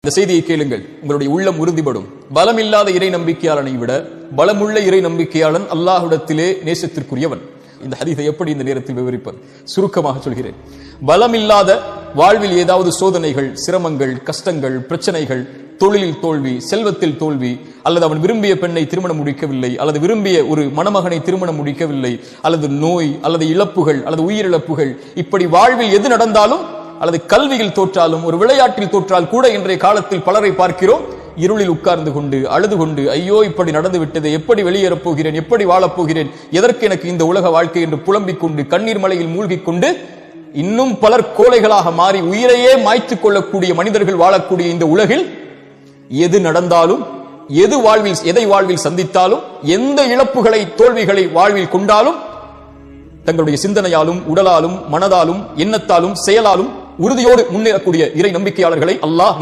இந்த செய்தியை கேளுங்கள், உங்களுடைய உள்ளம் உறுதிப்படும். பலமில்லாத இறை நம்பிக்கையாளனை விட பலமுள்ள இறை நம்பிக்கையாளன் அல்லாஹ்விடத்திலே நேசத்திற்குரியவன். இந்த ஹதீஸை எப்படி இந்த நேரத்தில் விவரிப்பது? சுருக்கமாக சொல்கிறேன். பலமில்லாத வாழ்வில் ஏதாவது சோதனைகள், சிரமங்கள், கஷ்டங்கள், பிரச்சனைகள், தொழிலில் தோல்வி, செல்வத்தில் தோல்வி, அல்லது அவன் விரும்பிய பெண்ணை திருமணம் முடிக்கவில்லை, அல்லது விரும்பிய ஒரு மணமகனை திருமணம் முடிக்கவில்லை, அல்லது நோய், அல்லது இழப்புகள், அல்லது உயிரிழப்புகள், இப்படி வாழ்வில் எது நடந்தாலும், அல்லது கல்வியில் தோற்றாலும், ஒரு விளையாட்டில் தோற்றால் கூட இன்றைய காலத்தில் பலரை பார்க்கிறோம், இருளில் உட்கார்ந்து கொண்டு அழுது கொண்டு, ஐயோ இப்படி நடந்து விட்டது, எப்படி வெளியேறப் போகிறேன், எப்படி வாழப் போகிறேன், எதற்கு எனக்கு இந்த உலக வாழ்க்கை என்று புலம்பிக் கொண்டு கண்ணீர் மலையில் மூழ்கிக் கொண்டு, இன்னும் பலர் கோழைகளாக மாறி உயிரையே மாய்த்துக் கொள்ளக்கூடிய மனிதர்கள் வாழக்கூடிய இந்த உலகில் எது நடந்தாலும், எதை வாழ்வில் சந்தித்தாலும், எந்த இழப்புகளை, தோல்விகளை வாழ்வில் கொண்டாலும், தங்களுடைய சிந்தனையாலும், உடலாலும், மனதாலும், எண்ணத்தாலும், செயலாலும் உறுதியோடு முன்னேறக்கூடிய இறை நம்பிக்கையாளர்களை அல்லாஹ்